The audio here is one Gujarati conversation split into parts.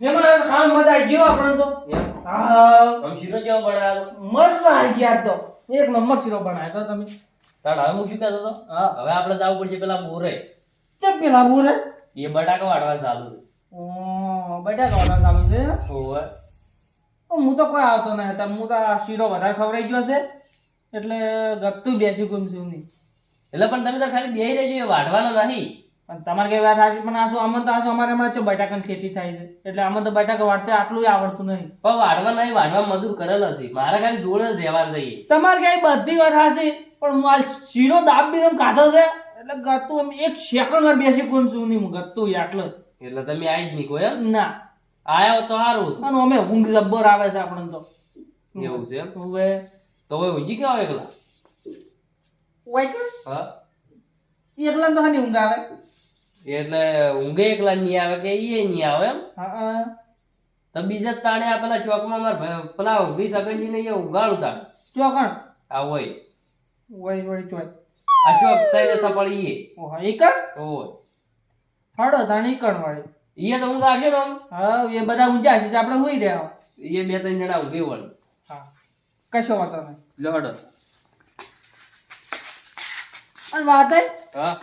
મેમન ખાવા મજા આવી ગયો આપણને તો એમ હા આમ શીરો જેવો બનાવ્યો મજા આવી ગયા તો એક નંબર શીરો બનાવ્યો તો તમે તાણ હવે હું શું કહેતો હતો હા હવે આપણે જવું પડશે પેલા બોરે ચમ પેલા બોરે એ બટાકા વાળવા ચાલુ ઓ બટાકા વાળા ચાલુ છે છે ઓવે હું તો કોઈ આવતો નહીં હતા હું તો આ શીરો વધારે ખવડાઈ ગયો છે એટલે ગતું બેસી ગુમ છું નહીં એટલે પણ તમે તો ખાલી બેહી રહેજો એ વાઢવાના નહીં પણ તમારે કઈ વાત સાચી પણ આ શું આમાં તો આ શું અમારે હમણાં તો બટાકાની ખેતી થાય છે એટલે આમાં તો બટાકા વાળતે આટલું આવડતું નહીં પણ વાઢવા નહીં વાઢવા મજૂર કરેલ હશે મારે ખાલી જોડે જ રહેવા જઈએ તમારે કઈ બધી વાત સાચી પણ હું આ શીરો દાબ બીનો ખાધો છે એટલે ગતું એમ એક સેકન્ડ વાર બેસી ગુમ છું નહીં હું ગતું આટલું એટલે તમે આવી જ નહીં કોઈ એમ ના આયા તો સારું હતું અને અમે ઊંઘ જબ્બર આવે છે આપણને તો એવું છે એમ હવે તો હવે ઊંઘી કેવા એકલા વાઈકર હા એકલા તો હાની ઊંઘ આવે એટલે ઊંઘે એકલા નહીં આવે કે એ નહીં આવે એમ હા તો બીજા જ તાણે આ પેલા ચોકમાં માર પેલા ઊંઘી સગનજી ને એ ઉગાડું તાણ ચોકણ આ હોય વળી વળી ચોય આ ચોક તઈને સપડી એ ઓહો એકણ હોય હડો તાણી એકણ વાળી એ તો ઊંઘ આવશે ને આમ હા એ બધા ઊંઝા છે આપણે હોઈ રહ્યા એ બે ત્રણ જણા ઊંઘી વળે હા કશો વાતો નહીં લહડો અને વાત હે હા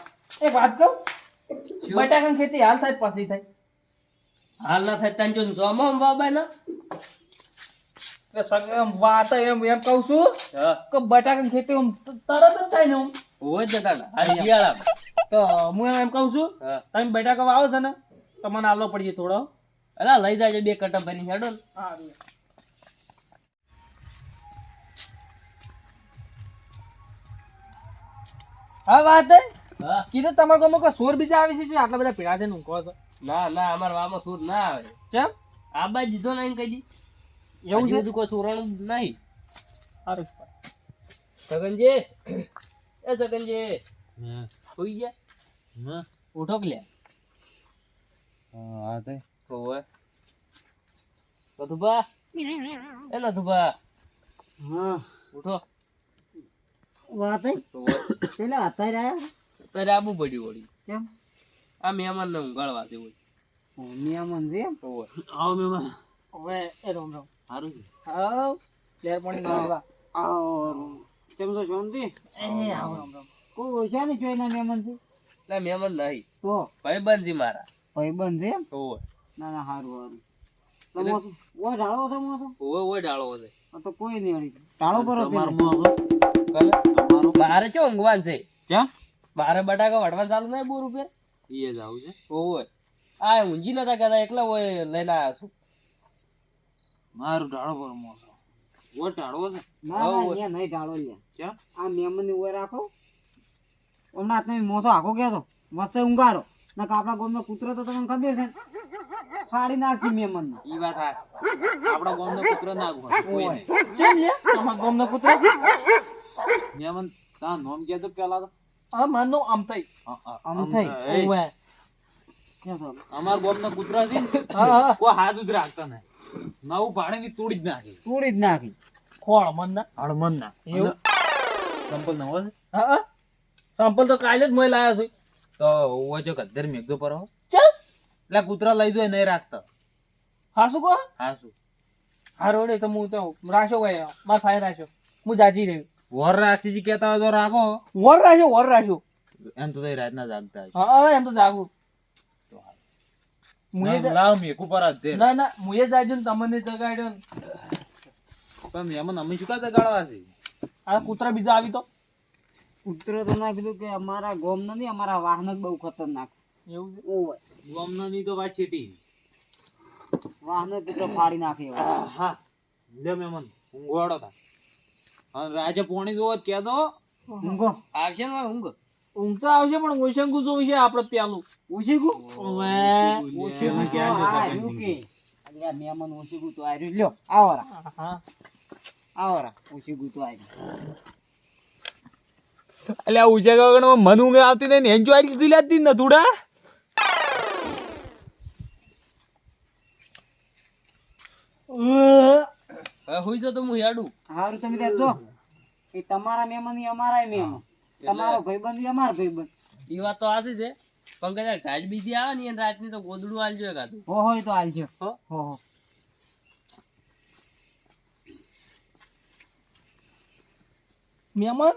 એક વાત કહું શું? બટાકાની ખેતી હાલ થાય કે પછી થાય હાલ ના થાય તને જો સોમાં બાબા ના કે એમ વાત હે, એમ એમ કહું છું હા કે બટાકાની ખેતી આમ તરત જ થાય ને આમ. હોય જ તાણ આ શિયાળા તો હું એમ કહું છું હા તમે બટાકા વાવો છો ને તો મને આલો પડશે થોડો અલા લઈ જાજે બે કટા ભરીને હેડો ને હા હા વાત હે હા કીધું તમારા ગામમાં કોઈ સોર બીજા આવી છે શું આટલા બધા ભેળા થઈને ઊંઘો છો ના ના અમાર વામાં સૂર ના આવે કેમ આ બાજ દીધો નહીં કઈ દી એવું છે બધું કોઈ સુરણ નહીં સારું સગનજી એ સગનજી સુઈ ગયા ઉઠો કે લ્યા હા તે ઓવે નથુભા એ નથુભા હા ઉઠો વાત હે ઓવે પેલા અત્યારે આયા તારે આબુ પડ્યું વળી કેમ આ મહેમાન ને ઊંઘાડવા છે ઓય નિયમન છે એમ ઓવે આવો મહેમાન હવે એ રોમ રોમ સારું છે હાવ લેર પાણી નાવા આવો કેમ છો શાંતિ એ આવો રોમ રોમ કોઈ ઓછા નહીં જોઈના મહેમાન છે એટલે મહેમાન નહીં તો ભાઈ બંધી મારા ભાઈ બંધ છે એમ ઓવે ના ના સારું સારું ઓય ઢાળો હતો મોસો ઓવે ઓવે ડાળો છે આ તો કોઈ નહીં અડી ઢાળો પર મારે ચો ઊંઘવાન છે ક્યાં મારે બટાકા વડવા ચાલુ નહીં બોર ઉપર એ જ આવું છે ઓવે આ ઊંઘી નતા કહેતા એકલા હોય લઈને આવ્યા છું મારું ઢાળો પર મોસો ઓ ઢાળો છે ના હા, ના ઓય. અહીંયા નહીં ઢાળો લ્યા ક્યાં આ મહેમાન ની ઓય રાખો હમણાં તમે મોસો આખો ગયા તો મસ્ત ઊંઘાડો ના આપણા ગામનો કૂતરો તો તમને ખબર છે ફાડી નાખશે મહેમાન ઈ વાત આ આપણા ગામનો કૂતરો ના ઓય કેમ લે તમારા ગામનો કૂતરો મહેમાન તા નોમ કે તો પેલા તો આ માનો આમ થઈ આમ થઈ ઓવે કેમ છો અમાર ગામનો કૂતરો છે ને હા હા કોઈ હાથ ઉધ રાખતો નહીં નવું પાડે ની તોડી જ નાખી તોડી જ નાખી ખોળ મન ના હાડ મન ના એવું સંપલ ના હોય હા હા સેમ્પલ તો કાલે જ મોય લાયા છું તો ઓય જો ગદ્દર મેઘદો પર હો ચલ એટલે કૂતરા લઈ જોય નહીં રાખતો હા શું કહો હા શું હા રોડે તો હું તો રાખ્યો ભાઈ માર ફાય રાખ્યો હું જાજી રહ્યો વર રાખી કેતા હોય તો રાખો વર રાખ્યો એમ તો રાતના જાગતા હા એમ તો જાગું મુએ લાવ મેકુ પર જ દે ના ના મુએ જાજો ને તમને જગાડ્યો ને પણ મહેમાન અમે શું કા જગાડવા છે આ કૂતરા બીજા આવી તો કૂતરો તો ના કીધું કે અમારા ગોમ નહીં અમારા વાહન જ બહુ ખતરનાક એવું છે ઓય ગામના ની તો વાત છેટી વાહન કૂતરો ફાડી નાખે એવો. હા લે મહેમાન ઊંઘવાડો તા અને રાજે પોણી જોવો કે દો ઊંઘો આવશે ને ઊંઘ ઊંઘ તો આવશે પણ ઓશંકુ જો વિશે આપણે પેલું ઓશીકુ ઓવે ઓશીકુ તો આ રહ્યું કે અરે આ મહેમાન ઓશીકુ તો આ રહ્યું લ્યો આવો રા હા આવો રા ઓશીકુ તો આ રહ્યું એટલે આ ઉજે ગગન મન ઊંઘ આવતી નહીં એન્જોય લીધી લેતી ન થોડા હુઈ જો તો હું હેડું હારું તમે ત્યાં જો એ તમારા મહેમાન ઈ અમારાય મહેમાન તમારો ભાઈબંધ ઈ અમારો ભાઈબંધ ઈ વાત તો આસી છે પંકજ આ ગાજ બીજી આવે ને એને રાતની તો ગોદડું આલજો કાતું. હો હોય તો હાલજો. હો. હો હો. મહેમાન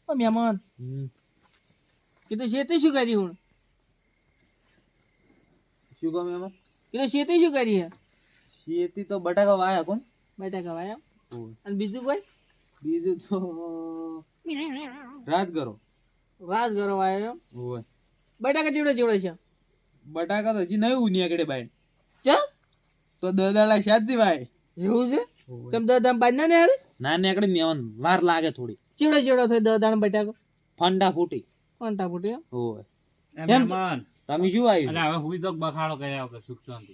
ઓ મહેમાન કીધું શેતી શું કરી હું શું કહો એમાં? કીધું શેતી શું કરી હે શેતી તો બટાકા વાયા કોણ? બેટા કવાય ઓય. અને બીજું કોઈ બીજું તો રાત કરો. રાજ કરો વાય ઓય. બટાકા ચીવડે ચીવડે છે બટાકા તો હજી નહીં ઉની આગળ બાય ચા તો દદાડા શાદી ભાઈ. એવું છે તમે દાદા બાંધના ને હારે ના ને આગળ મેવન વાર લાગે થોડી. ચીવડે ચીવડો થઈ દાદા બટાકો ફંડા ફૂટી. કોણતા ફૂટી ઓય. એમ મહેમાન તમે શું આવ્યું? એટલે હવે હુઈ તો બખાડો કર્યા વગર સુખ શાંતિ.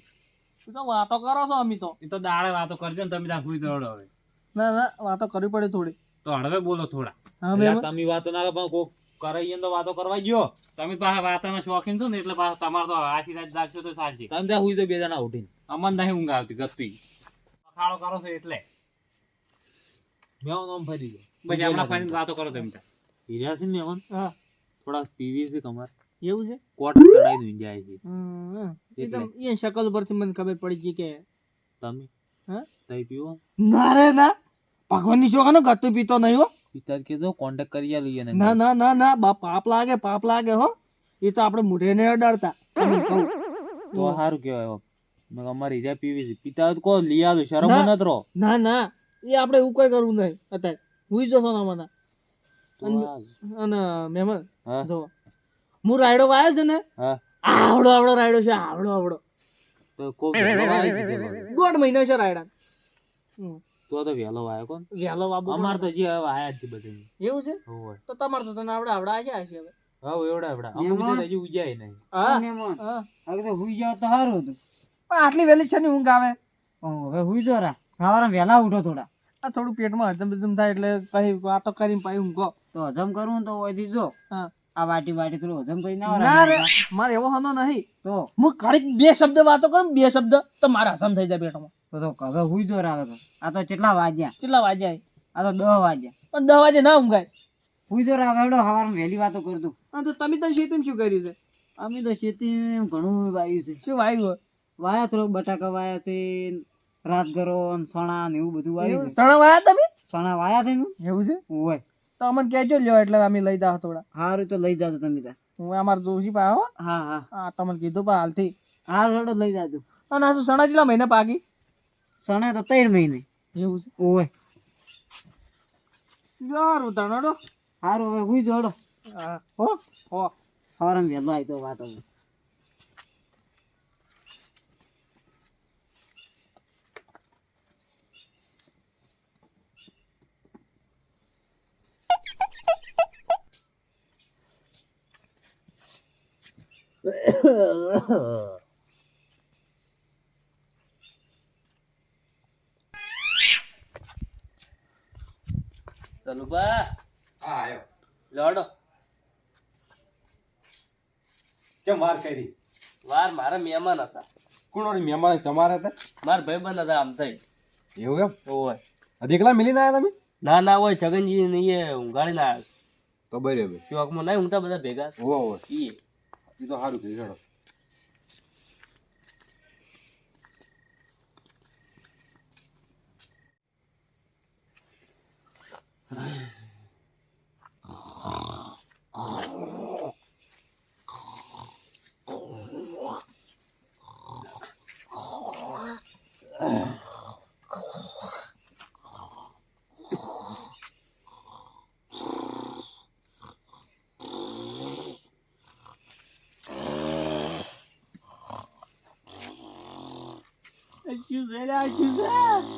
તો વાતો કરો છો અમે તો એ તો દાડે વાતો કરજો ને તમે ત્યાં હુઈ દોડો હવે. ના ના વાતો કરવી પડે થોડી તો હળવે બોલો થોડા. હા એટલે મહેમાન તમે વાતો ના પણ કોક કરાઈએ તો વાતો કરવા ગયો. તમે પાછા વાતાના શોખીન છો ને એટલે પાછા તમારે તો આશી રાત જાગશો તો સાચી. તમે ત્યાં હુઈ તો બે જણા ઉઠીને. અમન નહીં ઊંઘ આવતી ગત્તી. બખાડો કરો છો એટલે મેવન આમ ફરી ગયો. પછી હમણાં ફરીને વાતો કરો તમે ત્યાં. હીર્યા છે ને મેવન હા થોડા પીવી છે કમર એવું છે કોટ ચડાઈ દઈને જાય છે. એ તો એ શકલ ઉપરથી મને ખબર પડી ગઈ કે તમે હા તઈ પીવો ના રે ના ભગવાનની શોખ ગતું પીતો નહીં હો પિતા કીધો કોન્ટેક્ટ કરી લઈએ ને. ના ના ના ના બા પાપ લાગે હો એ તો આપણે મોઢે ને અડાડતા તમને કહું તો સારું કહેવાય. મેં અમારી હીરા પીવી છે. પિતા તો કો લઈ આવ્યો શરમ ના. નત રહો. ના ના એ આપણે એવું કઈ કરવું નહીં અત્યારે હુઈ જશો ને મને તો અને મહેમાન હા જો હું રાયડો વાયો છે ને હા આવડો રાયડો છે આવડો તો કોક વહેલો વાયો કીધેલો છે. 1.5 મહિનો છે રાયડા તો વહેલો વાયો કોણ? વહેલો વાબુ અમાર તો જે હવે આયા જ છે બધે. એવું છે હોય તો તમારે તો તને આવડા છે હશે હવે હવે એવડા અમુક તો હજી ઉજાય નહીં. હા મહેમાન હા હવે તો હુઈ જાવ તો સારું હતું. પણ આટલી વહેલી છે ને ઊંઘ આવે હવે હુઈ જો રા સવારે વહેલા ઉઠો થોડા. આ થોડું પેટમાં હજમ થાય એટલે કઈ વાતો કરીને પાછી ઊંઘો તો હજમ કરવું ને તો ઓયથી જો હા આ વાટી થોડું હજમ કરી ના ના રે મારે એવો હનો નહીં તો હું ઘડીક 2 શબ્દ વાતો કરું 2 શબ્દ તો મારા હસમ થઈ જાય પેટમાં તો હવે હુઈ જો રા. હવે તો આ તો કેટલા વાગ્યા? કેટલા વાગ્યા આ તો 10 વાગ્યા. પણ 10 વાગે ના ઊંઘાય હુઈ જો રા. હવે સવારમાં વહેલી વાતો કરતું. હા તો તમે તો શેતીમાં શું કર્યું છે અમે તો ખેતી ઘણું વાવ્યું છે. શું વાવ્યું વાયા થોડોક બટાકા વાયા છે, રાજગરો ને સણા ને એવું બધું વાવ્યું છે. ચણા વાયા તમે સણા વાયા છે ને એવું છે હોય. તો અમને કહેજો લ્યો એટલે અમે લઈ જાવ થોડા હારું તો લઈ જાજો તમે તાર. હું અમાર દોશી પા હો હા હા હા તમને કીધું પા હાલથી હારું હેડો લઈ જાજો. અને આ શું સણા કેટલા મહિના પાકી સણા તો 3 મહિને એવું છે હોય. સારું તણડો હારું હવે હુઈ જો હેડો. હા હો હો સવારમાં વહેલો આવી તો વાતો. ચાલુ બા હા આયો. લોડો કેમ વાર કરી? વાર મારા મહેમાન હતા. કોણ મહેમાન તમારા હતા? મારા ભાઈબંધ હતા આમ થઈ એવું એમ? હોય અધેકલા મિલીને આવ્યા તમે? ના હોય છગનજી ને એ ઊંઘાડીને આવ્યો તો બરાબર. ચોકમાં નહીં ઊંઘતા બધા ભેગા ઓહો ઈ એ તો સારું કર્યું. હેડો.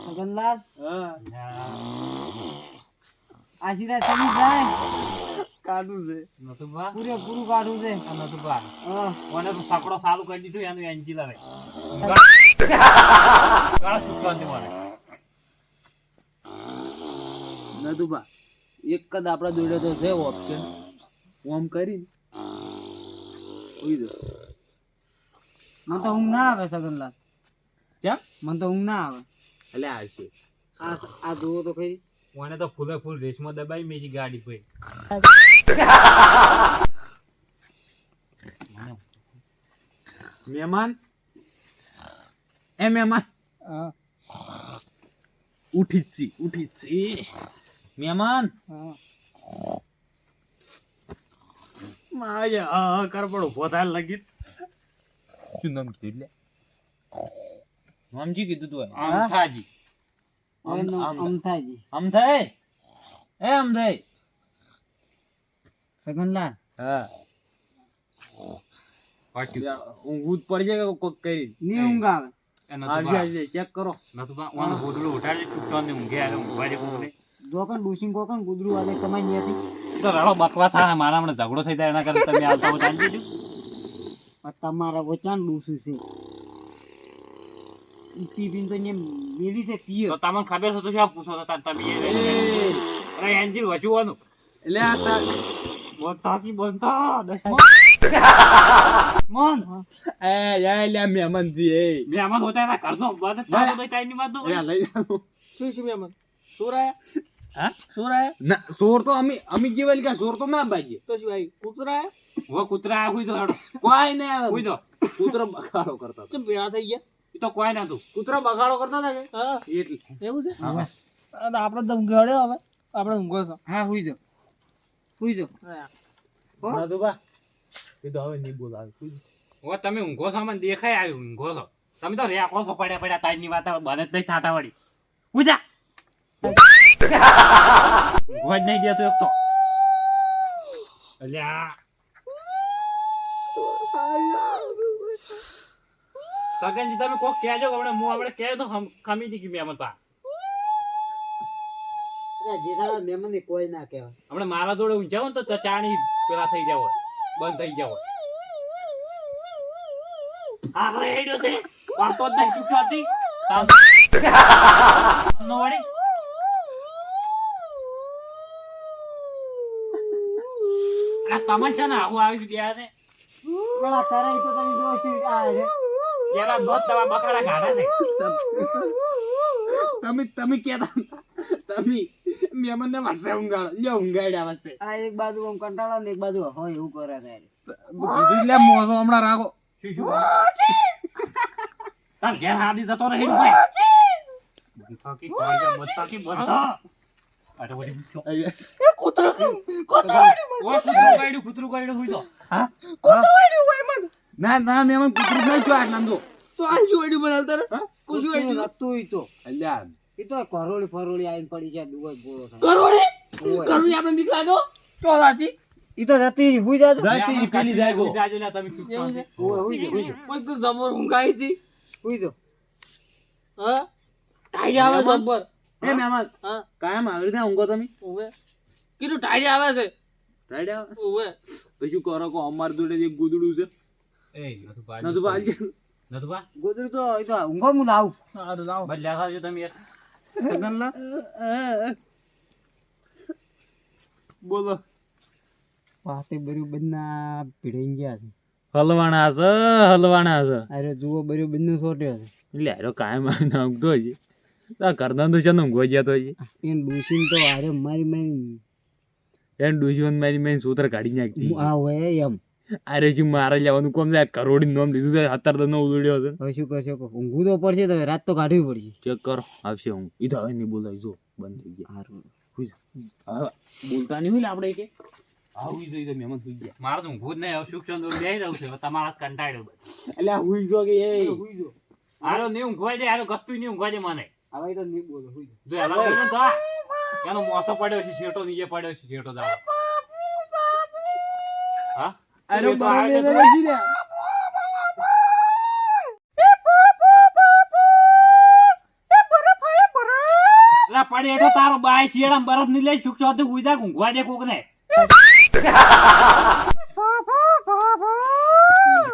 મગનલાલ આશીર્વાદ ચલી જાય. કાઢું છે નતું બા પૂરેપૂરું કાઢવું છે. નતું બા હા કોને તો સકડો ચાલુ કરી દીધું એનું એન્જિન આવે. ગાળા સુખ શાંતિ મને. નતું બા એક જ આપડા જોડે તો છે ઓપ્શન. ઓમ કરી મને તો ઊંઘ ના આવે સગનલાલ. કેમ? મને તો ઊંઘ ના આવે. એટલે આવશે. આ જુઓ તો ખરી. કોને તો ફૂલે ફૂલ રેસમાં દબાઈ મેજી ગાડી ભાઈ. મહેમાન એ મહેમાન હા ઉઠી જ છી મહેમાન મારે હા કર પણ ઉભો થાય લગી શું નામ કીધું લે નામજી કીધું તું આમથાજી અમથાજી અમથાઈ એ અમથાઈ સગનલાલ હા ઊંઘ પડી જાય કોક કરી ની ઊંઘ આવે આવજે ચેક કરો નતું ઓન ગોદડું ઉઠાડે ચૂપચાપ ને ઊંઘે આવે ઊંઘવાજે કોકને જોકન ડુસિંગ કોકન ગુદરું વાલે કમાઈ ની હતી તો રડો બકવા થાય મારા હમણાં ઝઘડો થઈ જાય એના કરતા તમે આવતા હો ચાલી જજો તમારા વચાન ડુસું છે પી પીન તો ને મેલી છે પીએ તો તમને ખબર છે તો શું પૂછો તો તમે અરે એન્જિન વચવાનું એટલે આ તા બોલતા કી બોલતા મન એ યા લે મહેમાનજી એ મેં આમાં સોચાયા કરતો બાદ તારો તો ટાઈમ ની વાત દો યા લઈ જાઓ શું શું મહેમાન સોરાયા હા સોરાયા ના સોર તો અમે કેવલ કે સોર તો ના બાજી તો શું આવી કૂતરાયા વો કૂતરા આ કોઈ તો હેડો કોઈ નહીં આવે કોઈ તો કૂતરો બગાડો કરતા ચમ ભેળા થઈ ગયા એ તો કોઈ ના તું કૂતરો બગાડો કરતા હતા કે હા એટલે એવું છે હા. આપણે તો ગળ્યો હવે આપણે ઊંઘો છો હા હુઈ જો ના તો બા એ તો હવે નહીં બોલાવે વો તમે ઊંઘો છો મને દેખાય આવ્યું ઊંઘો છો તમે તો રેકો છો પડ્યા પડ્યા તાઈ ની વાત બને જ નહીં થાતા વળી ઉજા ઊંઘવા જ નહીં દેતો એક તો અલ્યા સગનજી તમે કોક કહેજો કે આપણે આપણે કહે તો ખમી દી કે મેમન પા જેઠાલાલ મહેમાન ને કોઈ ના કહેવાય આપણે મારા જોડે ઊંઝાવો ને તો ચાણી પેલા થઈ જાવ બંધ થઈ જાવ આગળ હેડ્યો છે વાતો જ નહીં ચૂક્યો હતી નો વળી આ તમે છે ને આવું આવી ગયા છે પણ આ કરાઈ તો તમે જોશી આ રે પેલા દોત દવા બકાડા કાઢે છે તમે કેતા તમે મહેમાન ને વાસે ઊંઘાડો લ્યો ઊંઘાડ્યા વાસે આ એક બાજુ આમ કંટાળો ને એક બાજુ હોય એવું કરે તારે કીધું લે મોસો હમણાં રાખો શું શું તાર ઘેર હાડી જતો રહે ભાઈ બતાકી કોળિયા બતાકી બતા અરે વળી કૂતરો ઓય કૂતરું ગાડ્યું હોય તો ના ના મહેમાન કૂતરું નહીં છો આટલા તો તો આ જોડી બનાવતા રે કુછ કૂતરું નતું ઈ તો અલ્યા ઈ તો કરોડી ફરોડી આવીને પડી છે દુબઈ બોળો થાય કરોડી ઓય. કરોડી આપણે બીક લાગો તો સાચી ઈ તો જતી રહી હુઈ જાજો રાતી પેલી જાય ગો જાજો લે તમે એવું છે ઓય હુઈ જો પણ તું જબર ઊંઘાઈ હતી હુઈ જો હા ટાઈડ આવે જબર એ મહેમાન હા કાયમ આવી રીતે ઊંઘો તમે ઓવે કીધું ટાઈડ આવે છે રાઈડ આવે ઓવે પછી કરો કો અમાર જોડે એક ગુદડું છે એ નતું બા નતું બાજી નતું બા ગોદરું તો ઈ તો ઊંઘો હું લાવું સારું લાવો બદલ્યા થાજો તમે યાર સગનલા બોલો વાતે બરોબર ના પીડાઈ ગયા છે હલવાણા છે અરે જુઓ બરોબર નો સોટ્યો છે એટલે આરો કાયમ આવીને ઊંઘતો છે તા કરતા તો છે ને ઊંઘવા જતો છે એને ડૂસીને તો અરે મારી મારી એને ડુસીઓને મારી સૂત્ર કાઢી નાખતી આ હોય એમ અરે શું મારે લેવાનું કોમ છે કરોડી નામ લીધું છે 17 નો ઉડ્યો છે હવે શું કરશો ઊંઘવું તો પડશે તો હવે રાત તો કાઢવી પડશે ચેક કરો આવશે હું ઈ તો હવે નહીં બોલાય જો બંધ થઈ ગયા હુઈ જા. હવે બોલતા નહીં હોય ને આપણે કે આવું જોઈ તો મહેમાન સુઈ ગયા મારે તો ઊંઘું જ નહીં હવે સુખ ચંદ્ર બેહી રહ્યું છે હવે તમારા કંટાળ્યો બધું એટલે આ હુઈ જો કે એ હુઈ જો હારો નહીં ઊંઘવાય દે હારો ગતું નહીં ઊંઘવા દે મને હવે તો નહીં બોલો હુઈ જો જો એલા બોલે ને તો એનો મોસો પડ્યો છે શેટો નીચે પડ્યો છે શેટો દાડો હા અરે તું બેસો, બરાબર આવે તો નથી રે. એલા પડી હેઠો તારો બાય શિયાળા બરફ ની લઈ ચૂક છો તો ઉઈદા ઊંઘવા દે કોક ને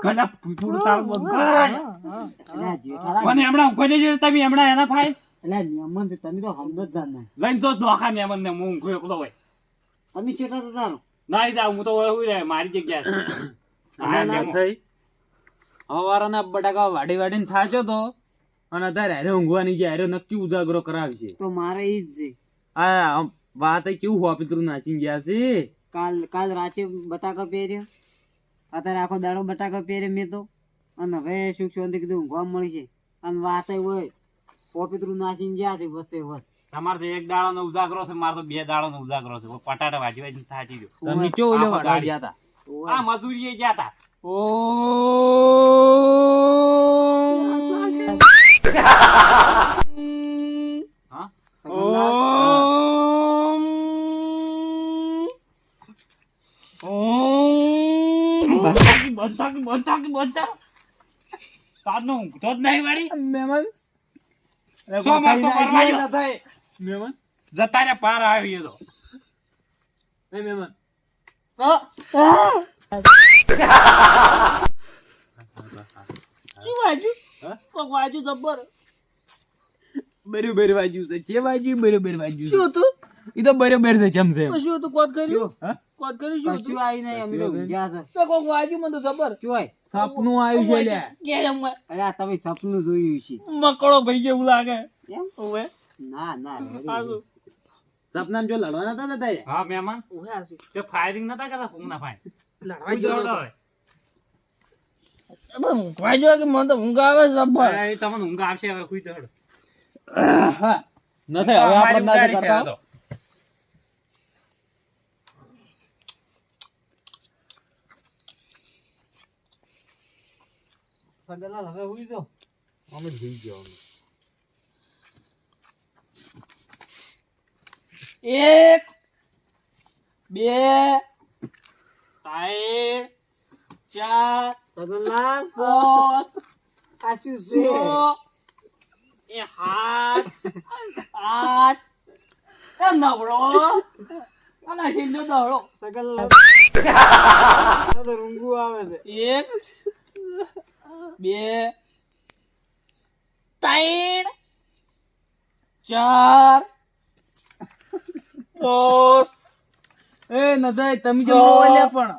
કલા પૂરું તારું બંધ અલા જેઠાલાલ મને હમણાં ઊંઘવા દેજો તમે હમણાં એના ફાઈ અલા મહેમાન છે, તમે તો સમજદાર ના લઈને તો દોખા મેમન ને હું ઊંઘ્યો એકલો હોય અમે શેઠા તો તારો ના જા હું તો હોય રે મારી જગ્યાએ આ મેમો. થઈ હવારના બટાકા વાડી વાડીને થાચો તો અને અત્યારે હારે ઊંઘવાની ગયા હારે નક્કી ઉજાગરો કરાવશે તો મારે ઈ જ છે આ વાત કેવું હોપિતરું નાચી ગયા છે કાલ રાતે બટાકા પહેર્યો અત્યારે આખો દાડો બટાકા પહેરે મેં તો અને હવે સુખ શાંતિ કીધું ઊંઘવા મળી છે અને વાત હોય પોપિત્રું નાસીને જ્યાં છે વસે વસ તમારે તો એક દાડો નો ઉજાગરો છે, મારે તો 2 દાડો નો ઉજાગરો છે. પટાટા વાજી વાજી થાચી ગયો. તમે ચો ઓલે આખો વાળવા દાડી. ગયા તા આ મજૂરીએ ગયા તા. હા તારનો ઊંઘતો જ નહીં વાળી. મહેમાન શું મારતો મારવા ગયો? મહેમાન જતા રે પાર આવી એ તો. એ મહેમાન શું વાજ્યું? હા? કોક વાજ્યું જબ્બર. બરોબર વાજ્યું છે જે વાજ્યું બરોબર વાજ્યું શું હતું? ઈ તો બરોબર છે જમશે એમ. શું હતું? કોત કર્યું? હા? કોત કર્યું શું કશું હતું? આવી નહીં અમે તો ઊંઘ્યા છે તો કોક વાજ્યું મને તો જબ્બર. ચોય સપનું આવ્યું છે લ્યા. ઘેર એમ અરે આ તમે સપનું જોયું છે મકડો ભાઈ જેવું લાગે. એમ ઓવે. ના ના હારું. સપનામાં જો લડવાના હતા ને તારે હા મહેમાન ઓવે હાસુ. તે ફાયરિંગ નતા કરતા ફૂંકના ફાઈન. લડવા ઉજાડો જેવો હવે. અબે વાજ્યો કે મને તો ઊંઘ આવે જબ્બર. અરે, એ તમને ઊંઘ આવશે હવે કુઈ તો હેડો. નથી હવે અમારી આપણે ના ઉતારી છે કરતા હવે તો. સગલા હવે હુઈ જો અમે જ ભૂલી ગયા અમે. એક બે ત્રણ ચાર સગલા પાંચ આ શું છ છે એ સાત આઠ એ નવડો અને છેલ્લો દહડો. સગલા આ તો રૂંગુ આવે છે એક બે ત્રણ ચાર પાંચ એ નદાય તમે જેમ બોલ્યા પણ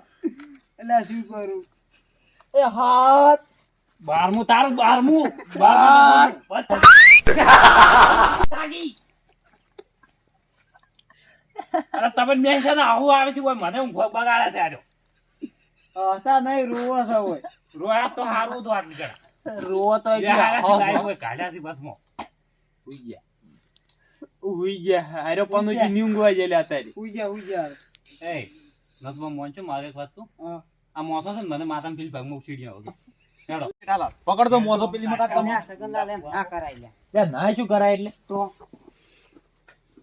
એટલે આ શું કરું એ સાત 12મું તારું 12મું. 12મું તાગી. અરે તમે મેં છે ને આવું આવે છે ઓય મને ઊંઘ બગાડે છે આજો. હતા નહીં રોવો છે હોય રોયા તો હારું તો આટલી જણા. રોવો તો બે હારાથી લાઈન હોય કાઢ્યા છે બસમાં. હુઈ ગયા હુઈ ગયા આરો પનો જે ન્યુંગવા જેલા અત્યારે ઉઈ જા એ નસમાં મોન છે મારે એક વાત તું. હા આ મોસો છે ને મને માથામાં પેલી ભાગમાં ઉછીડી આવો. હેડો. પકડતો મોસો પેલી મકા અને આ સગનલાલ એમ ના કરાય લ્યા લે ના શું કરાય એટલે તો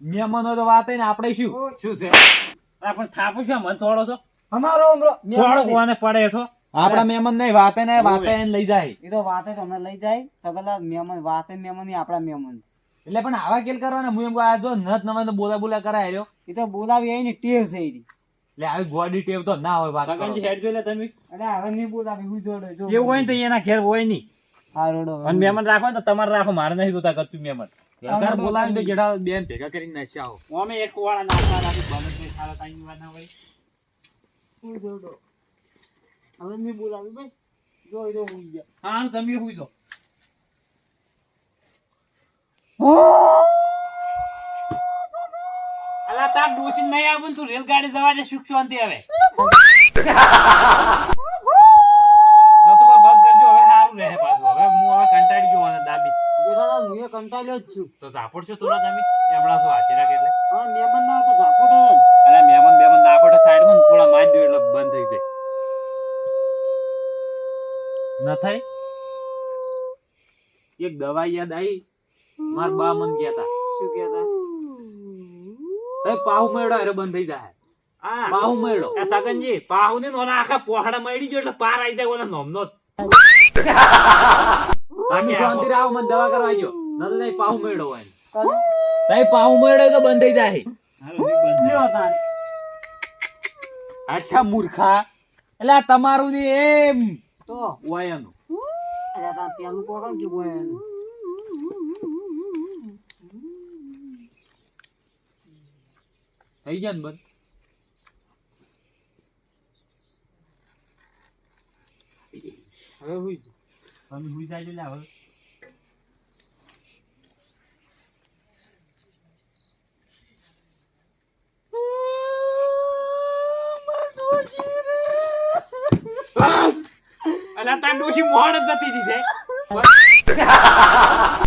મહેમાનો તો વાત ને આપણે શું શું છે? આ પણ થાપું છે મન છોડો છો? અમારો ઉમરો થોડો કોને પડે હેઠો. આપડા મહેમાન નહીં વાતે ને વાતે એને લઈ જાય એ તો વાતે તો હમણાં લઈ જાય સગનલાલ મહેમાન વાતે મહેમાન ની આપડા મહેમાન એટલે પણ આવા કેલ કરવાના હું એમ કહું આ જો નથ નવા તો બોલા કરાય રહ્યો એ તો બોલાવી આવી ને ટેવ છે એની એટલે આવી ગોડી ટેવ તો ના હોય વાત સગનજી હેડ જોઈ લે તમે. અરે હવે નહીં બોલાવી હું જોડે જો એવું હોય ને તો એના ઘેર હોય નહીં. હા રોડો અને મહેમાન રાખો ને તો તમારે રાખો, મારે નહીં જોતા કતું મહેમાન. સરકાર બોલાવીને તો જેઠા બેન ભેગા કરીને નાખ્યા આવો અમે એક વાળા નાસ્તા રાખી બને તો સારા ટાઈમ વાત ના હોય. હું જોડો હવે નહીં બોલાવી બસ જોઈ દો હું ગયા હા તમે હુઈ દો. અલા તાર ડોસી નહીં આવે ને તું રેલગાડી જવા દે સુખ શાંતિ હવે. નતું કોઈ બંધ કરજો હવે સારું રહે પાછું. હવે હું હવે કંટાળી ગયો અને દાબી જેઠાલાલ હું એ કંટાળ્યો જ છું તો ઝાપડશો થોડા તમે એમણા શું હાથી રાખે એટલે. હા મહેમાન ના હોય તો ઝાપટ હોય ને. અરે મહેમાન બેમાન ના પડે સાઈડમાં ને થોડા મારી દો એટલે બંધ થઈ જાય. ન થાય એક દવા યાદ આવી માર બા મન ગયા તા શું કહેતા તઈ પાહુ મેળો એટલે બંધ થઈ જાય હા પાહુ મેળો એ સગનજી પાહુ ને ઓલા આખા પોહડા મળી ગયો એટલે પાર આવી જાય ઓલા નોમનો જ. તમે શાંતિ રાવ મને દવા કરવા ગયો ન તો તઈ પાહુ મેળો હોય કરું તઈ પાહુ મેળો તો બંધ થઈ જાય લ્યો તાણ આઠા મૂર્ખા એટલે આ તમારું જે એમ તો હોય એનું અરે તાણ પેલું કોણ કે બોય એનું થઈ ગયા ને બંધ હવે હુઈ જા. તમે હુઈ જાજો લે હવે. અલા તાર ડોશી મોહન જ જતી રહી છે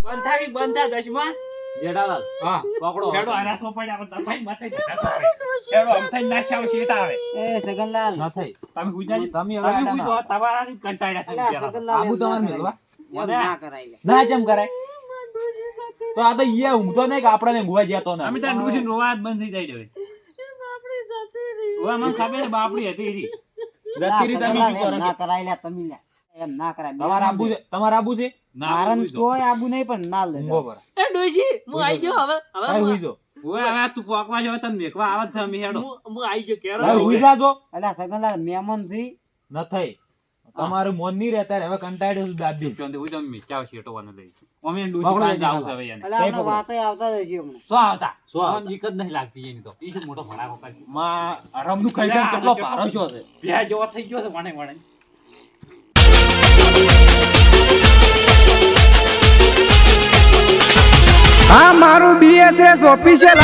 બંધ થા દશમાં જેઠાલાલ હા પકડો ખેડો હરાસો પડ્યા પણ ભાઈ માથે ખેડો આમ થઈ નાખ્યા શેટ આવે એ સગનલાલ ના થઈ તમે ગુજરાતી તમે હવે તમે આડા પૂછો તમારાથી કંટાળ્યા થઈ અલા ગયા સગનલાલ આબુ એમ તમારે ના મેલવા કરાય. એમ ના કરાય લે. ના કેમ કરાય તો આ તો ઈયા ઊંઘતો નહીં કે આપણે ઊંઘવા જતો ને અમે તાર ડોશી રોવા જ બંધ થઈ જાય હવે ઓય મને ખબર છે બાપડી હતી ઈ ના, ગતિરી તમે સગનલાલ શું એમ કરો ના કરાય લે તમે લે. એમ ના કરાય. તમારે આબુ છે ના મારન બોલું તો. કોઈ આબુ નહીં પણ ના લે. ઊંઘો પર એ ડોશી હું આઈ ગયો હવે ભાઈ હુઈ જો ઓય હવે તું પોકવા જાવ તને મેકવા આવત છે અમે હેડો હું આઈ ગયો કેરો ભાઈ હુઈ જાજો અલા સગનલાલ મહેમાન થી ન થઈ તમારું મન નહીં રહેતા રે, હવે કંટાળ્યો છું દાદી ચોંદે હું તમે મેચાવ શેટોવાને લઈ અમે ડોશી પકડો પાસે એને જાવ છે પકડો. હવે એને અલા આપણે વાતે આવતા જ હશે હમણાં. શું આવતા શું આવતા? મને બીક જ નહીં લાગતી એની તો ઈ શું મોટો ભડાકો કરે માં આરામનું ખાઈ ખાઈને કેટલો ભારો છો છે પ્યાજ જેવો થઈ ગયો છે વણે વણે આ મારું BSS ઓફિશિયલ